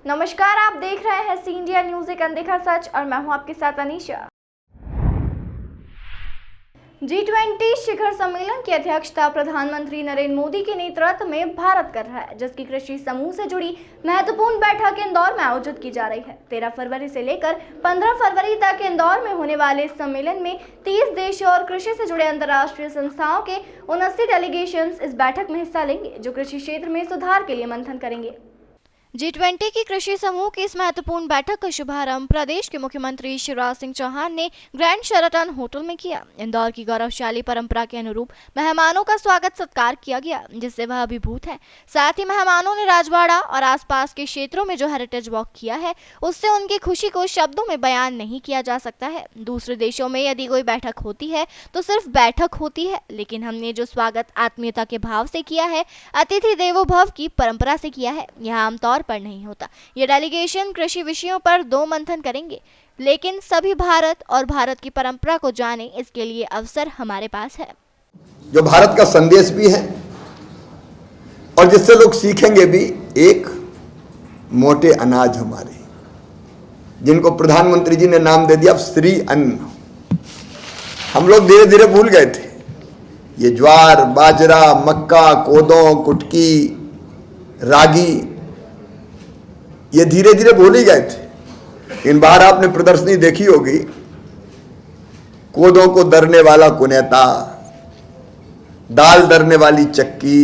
नमस्कार, आप देख रहे हैं सी इंडिया न्यूज, एक अनदेखा सच, और मैं हूं आपके साथ अनीशा। G20 शिखर सम्मेलन की अध्यक्षता प्रधानमंत्री नरेंद्र मोदी के नेतृत्व में भारत कर रहा है, जिसकी कृषि समूह से जुड़ी महत्वपूर्ण बैठक इंदौर में आयोजित की जा रही है। 13 फरवरी से लेकर 15 फरवरी तक इंदौर में होने वाले इस सम्मेलन में 30 देशों और कृषि से जुड़े अंतर्राष्ट्रीय संस्थाओं के 79 डेलीगेशंस इस बैठक में हिस्सा लेंगे, जो कृषि क्षेत्र में सुधार के लिए मंथन करेंगे। G20 की कृषि समूह की इस महत्वपूर्ण बैठक का शुभारंभ प्रदेश के मुख्यमंत्री शिवराज सिंह चौहान ने ग्रैंड शेराटन होटल में किया। इंदौर की गौरवशाली परंपरा के अनुरूप मेहमानों का स्वागत सत्कार किया गया, जिससे वह अभिभूत है। साथ ही मेहमानों ने राजवाड़ा और आसपास के क्षेत्रों में जो हेरिटेज वॉक किया है, उससे उनकी खुशी को शब्दों में बयान नहीं किया जा सकता है। दूसरे देशों में यदि कोई बैठक होती है तो सिर्फ बैठक होती है, लेकिन हमने जो स्वागत आत्मीयता के भाव से किया है, अतिथि देवो भव की परंपरा से किया है, यह आमतौर पर नहीं होता। ये डेलीगेशन कृषि विषयों पर 2 मंथन करेंगे, लेकिन सभी भारत और भारत की परंपरा को जाने, इसके लिए अवसर हमारे पास है। जो भारत का संदेश भी है और जिससे लोग सीखेंगे भी। एक मोटे अनाज हमारे, जिनको प्रधानमंत्री जी ने नाम दे दिया श्री अन्न, हम लोग धीरे धीरे भूल गए थे। ये ज्वार, बाजरा, मक्का, कोदो, कुटकी, रागी, ये धीरे धीरे भूल ही गए थे। इन बार आपने प्रदर्शनी देखी होगी, कोदों को दरने वाला कुनेता, दाल दरने वाली चक्की,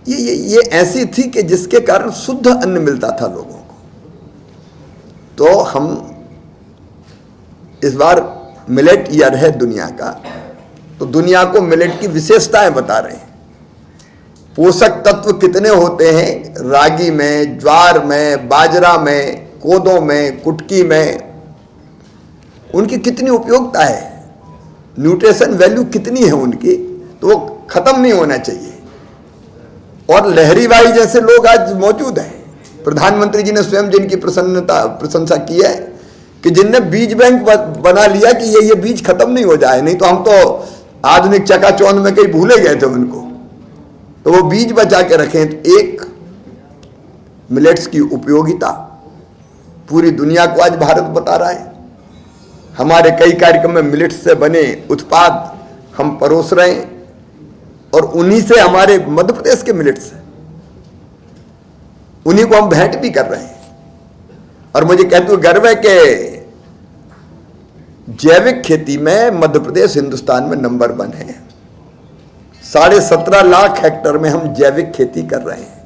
ये ऐसी थी कि जिसके कारण शुद्ध अन्न मिलता था लोगों को। तो हम इस बार मिलेट ईयर है दुनिया का, तो दुनिया को मिलेट की विशेषताएं बता रहे हैं। पोषक तत्व कितने होते हैं रागी में, ज्वार में, बाजरा में, कोदो में, कुटकी में, उनकी कितनी उपयोगिता है, न्यूट्रिशन वैल्यू कितनी है उनकी, तो वो खत्म नहीं होना चाहिए। और लहरी बाई जैसे लोग आज मौजूद हैं। प्रधानमंत्री जी ने स्वयं जिनकी प्रशंसा की है कि जिनने बीज बैंक बना लिया कि ये बीज खत्म नहीं हो जाए, नहीं तो हम तो आधुनिक चकाचौंध में कहीं भूले गए थे उनको, तो वो बीज बचा के रखें। तो एक मिलेट्स की उपयोगिता पूरी दुनिया को आज भारत बता रहा है। हमारे कई कार्यक्रम में मिलेट्स से बने उत्पाद हम परोस रहे हैं, और उन्हीं से हमारे मध्य प्रदेश के मिलेट्स हैं, उन्हीं को हम भेंट भी कर रहे हैं। और मुझे कहते हुए गर्व है कि जैविक खेती में मध्य प्रदेश हिंदुस्तान में नंबर 1 है। 17.5 लाख हेक्टेयर में हम जैविक खेती कर रहे हैं,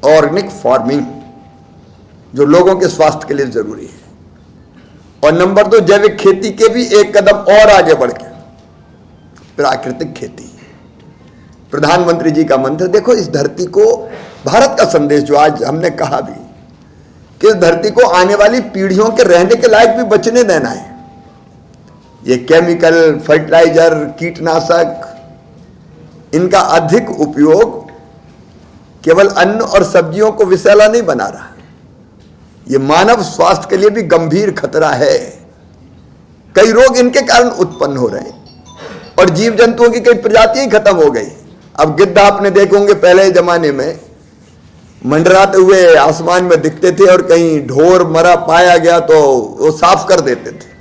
ऑर्गेनिक फार्मिंग, जो लोगों के स्वास्थ्य के लिए जरूरी है। और नंबर 2, जैविक खेती के भी एक कदम और आगे बढ़ के प्राकृतिक खेती। प्रधानमंत्री जी का मंत्र देखो, इस धरती को, भारत का संदेश जो आज हमने कहा भी कि इस धरती को आने वाली पीढ़ियों के रहने के लायक भी बचने देना है। ये केमिकल, फर्टिलाइजर, कीटनाशक, इनका अधिक उपयोग केवल अन्न और सब्जियों को विषैला नहीं बना रहा, ये मानव स्वास्थ्य के लिए भी गंभीर खतरा है। कई रोग इनके कारण उत्पन्न हो रहे हैं, और जीव जंतुओं की कई प्रजातियां खत्म हो गई। अब गिद्ध आपने देखे होंगे, पहले जमाने में मंडराते हुए आसमान में दिखते थे, और कहीं ढोर मरा पाया गया तो वो साफ कर देते थे।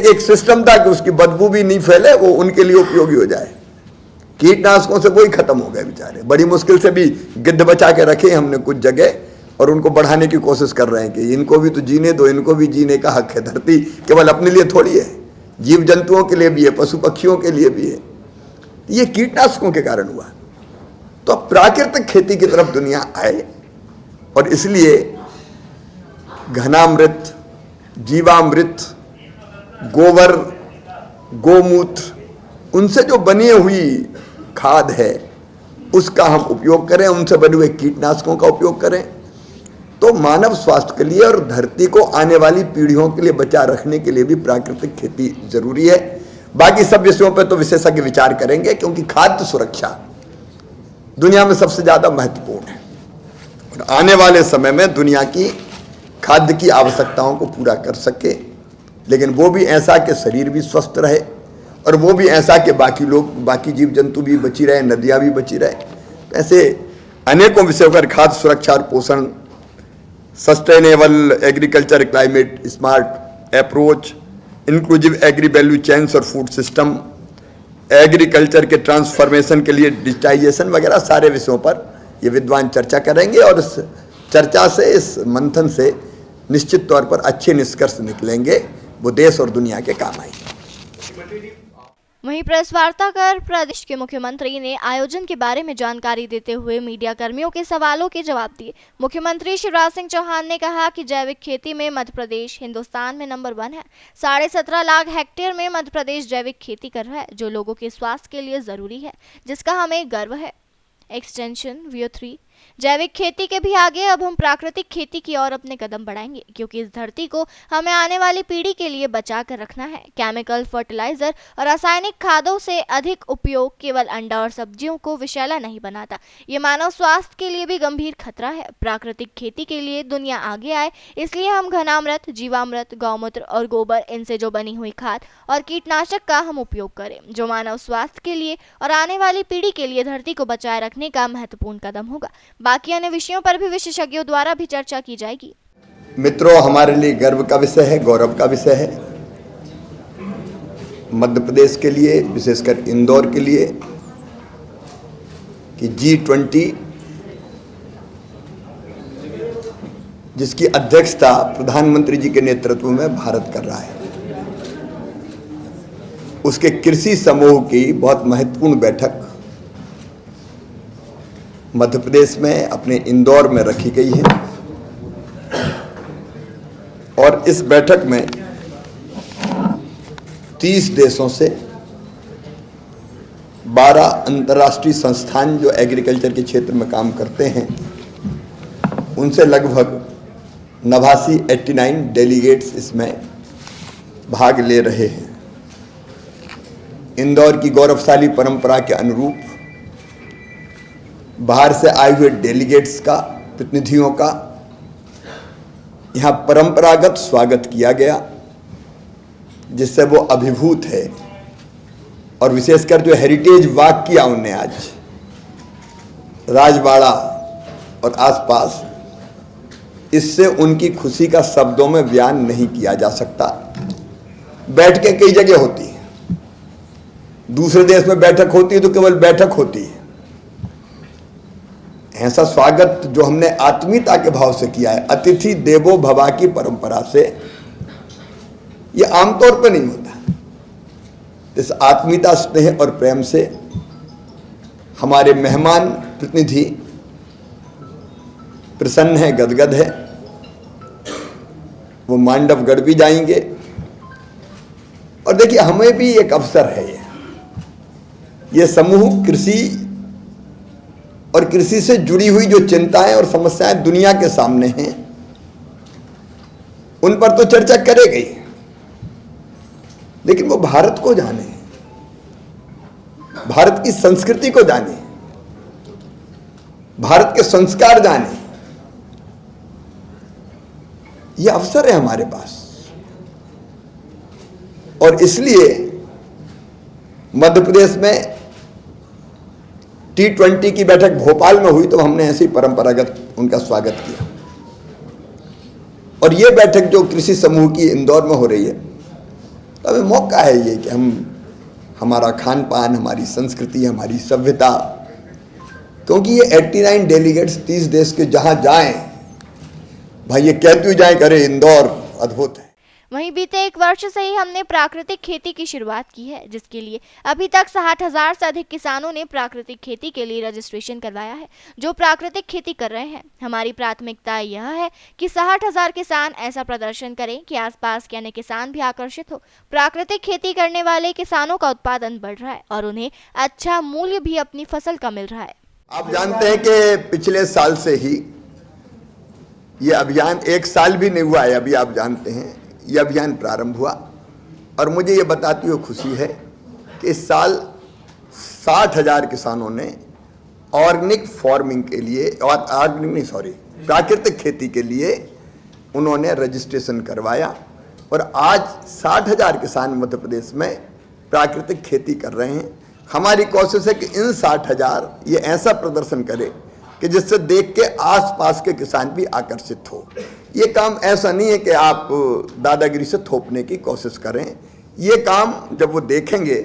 एक सिस्टम था कि उसकी बदबू भी नहीं फैले, वो उनके लिए उपयोगी हो जाए। कीटनाशकों से वही खत्म हो गए बेचारे। बड़ी मुश्किल से भी गिद्ध बचा के रखे हमने कुछ जगह, और उनको बढ़ाने की कोशिश कर रहे हैं कि इनको भी तो जीने दो, इनको भी जीने का हक है। धरती केवल अपने लिए थोड़ी है, जीव जंतुओं के लिए भी है, पशु पक्षियों के लिए भी है। ये कीटनाशकों के कारण हुआ। तो प्राकृतिक खेती की तरफ दुनिया आए, और इसलिए घनामृत, जीवामृत, गोबर, गोमूत्र, उनसे जो बनी हुई खाद है उसका हम उपयोग करें, उनसे बने हुए कीटनाशकों का उपयोग करें, तो मानव स्वास्थ्य के लिए और धरती को आने वाली पीढ़ियों के लिए बचा रखने के लिए भी प्राकृतिक खेती जरूरी है। बाकी सब विषयों पर तो विशेषज्ञ विचार करेंगे, क्योंकि खाद्य सुरक्षा दुनिया में सबसे ज्यादा महत्वपूर्ण है, और आने वाले समय में दुनिया की खाद्य की आवश्यकताओं को पूरा कर सके, लेकिन वो भी ऐसा कि शरीर भी स्वस्थ रहे, और वो भी ऐसा कि बाकी लोग, बाकी जीव जंतु भी बची रहे, नदियाँ भी बची रहे। ऐसे अनेकों विषयों पर खाद्य सुरक्षा और पोषण, sustainable agriculture, climate smart approach, inclusive agri value chains और फूड सिस्टम, एग्रीकल्चर के ट्रांसफॉर्मेशन के लिए डिजिटाइजेशन वगैरह सारे विषयों पर ये विद्वान चर्चा करेंगे और इस चर्चा से, इस मंथन से निश्चित तौर पर अच्छे निष्कर्ष निकलेंगे, वो देश और दुनिया के काम आएंगे। वहीं प्रेस वार्ता कर प्रदेश के मुख्यमंत्री ने आयोजन के बारे में जानकारी देते हुए मीडिया कर्मियों के सवालों के जवाब दिए। मुख्यमंत्री शिवराज सिंह चौहान ने कहा कि जैविक खेती में मध्य प्रदेश हिंदुस्तान में नंबर 1 है। 17.5 लाख हेक्टेयर में मध्य प्रदेश जैविक खेती कर रहा है, जो लोगों के स्वास्थ्य के लिए जरूरी है, जिसका हमें गर्व है। एक्सटेंशन VO3 जैविक खेती के भी आगे अब हम प्राकृतिक खेती की ओर अपने कदम बढ़ाएंगे, क्योंकि इस धरती को हमें आने वाली पीढ़ी के लिए बचा कर रखना है। केमिकल फर्टिलाइजर और रासायनिक खादों से अधिक उपयोग केवल अंडा और सब्जियों को विषैला नहीं बनाता, ये मानव स्वास्थ्य के लिए भी गंभीर खतरा है। प्राकृतिक खेती के लिए दुनिया आगे आए, इसलिए हम घनामृत, जीवामृत, गौमूत्र और गोबर, इनसे जो बनी हुई खाद और कीटनाशक का हम उपयोग करें, जो मानव स्वास्थ्य के लिए और आने वाली पीढ़ी के लिए धरती को बचाए रखने का महत्वपूर्ण कदम होगा। बाकी अन्य विषयों पर भी विशेषज्ञों द्वारा भी चर्चा की जाएगी। मित्रों, हमारे लिए गर्व का विषय है, गौरव का विषय है, मध्य प्रदेश के लिए, विशेषकर इंदौर के लिए, कि G20 जिसकी अध्यक्षता प्रधानमंत्री जी के नेतृत्व में भारत कर रहा है, उसके कृषि समूह की बहुत महत्वपूर्ण बैठक मध्य प्रदेश में अपने इंदौर में रखी गई है। और इस बैठक में 30 देशों से 12 अंतर्राष्ट्रीय संस्थान जो एग्रीकल्चर के क्षेत्र में काम करते हैं, उनसे लगभग 89 डेलीगेट्स इसमें भाग ले रहे हैं। इंदौर की गौरवशाली परंपरा के अनुरूप बाहर से आए हुए डेलीगेट्स का, प्रतिनिधियों का यहाँ परंपरागत स्वागत किया गया, जिससे वो अभिभूत है। और विशेषकर जो हेरिटेज वॉक किया उन्हें आज राजवाड़ा और आसपास, इससे उनकी खुशी का शब्दों में बयान नहीं किया जा सकता। बैठ के कई जगह होती है, दूसरे देश में बैठक होती है तो केवल बैठक होती है। ऐसा स्वागत जो हमने आत्मीयता के भाव से किया है, अतिथि देवो भव की परंपरा से, ये आमतौर पर नहीं होता। इस आत्मीयता, स्नेह और प्रेम से हमारे मेहमान प्रतिनिधि प्रसन्न है, गदगद है। वो मांडवगढ़ भी जाएंगे। और देखिए, हमें भी एक अवसर है। ये समूह कृषि और कृषि से जुड़ी हुई जो चिंताएं और समस्याएं दुनिया के सामने हैं, उन पर तो चर्चा करेगा ही, लेकिन वो भारत को जाने, भारत की संस्कृति को जाने, भारत के संस्कार जाने। ये अवसर है हमारे पास। और इसलिए मध्य प्रदेश में T20 की बैठक भोपाल में हुई तो हमने ऐसी परंपरागत उनका स्वागत किया। और ये बैठक जो कृषि समूह की इंदौर में हो रही है, तो हमें मौका है ये कि हम, हमारा खान पान, हमारी संस्कृति, हमारी सभ्यता, क्योंकि ये 89 डेलीगेट्स 30 देश के जहां जाएं, भाई ये कहते हुए जाएं करे इंदौर अद्भुत है। वहीं बीते 1 वर्ष से ही हमने प्राकृतिक खेती की शुरुआत की है, जिसके लिए अभी तक 60,000 से अधिक किसानों ने प्राकृतिक खेती के लिए रजिस्ट्रेशन करवाया है, जो प्राकृतिक खेती कर रहे हैं। हमारी प्राथमिकता यह है कि 60,000 किसान ऐसा प्रदर्शन करें कि आसपास के अन्य किसान भी आकर्षित हो। प्राकृतिक खेती करने वाले किसानों का उत्पादन बढ़ रहा है और उन्हें अच्छा मूल्य भी अपनी फसल का मिल रहा है। आप जानते हैं कि पिछले साल से ही ये अभियान, 1 साल भी नहीं हुआ है अभी, आप जानते हैं ये अभियान प्रारंभ हुआ। और मुझे ये बताती हुई खुशी है कि इस साल 60,000 किसानों ने ऑर्गेनिक फार्मिंग के लिए, और प्राकृतिक खेती के लिए उन्होंने रजिस्ट्रेशन करवाया। और आज 60,000 किसान मध्य प्रदेश में प्राकृतिक खेती कर रहे हैं। हमारी कोशिश है कि इन 60,000 ये ऐसा प्रदर्शन करे कि जिससे देख के आसपास के किसान भी आकर्षित हो। ये काम ऐसा नहीं है कि आप दादागिरी से थोपने की कोशिश करें। ये काम जब वो देखेंगे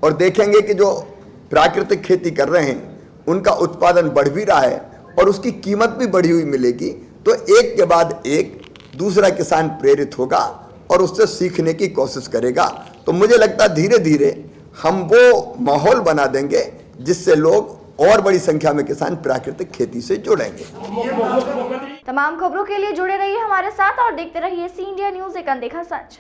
और देखेंगे कि जो प्राकृतिक खेती कर रहे हैं उनका उत्पादन बढ़ भी रहा है और उसकी कीमत भी बढ़ी हुई मिलेगी, तो एक के बाद एक दूसरा किसान प्रेरित होगा और उससे सीखने की कोशिश करेगा। तो मुझे लगता है धीरे धीरे हम वो माहौल बना देंगे जिससे लोग और बड़ी संख्या में किसान प्राकृतिक खेती से जुड़ेंगे। तमाम खबरों के लिए जुड़े रहिए हमारे साथ और देखते रहिए सी इंडिया न्यूज़, एक अनदेखा सच।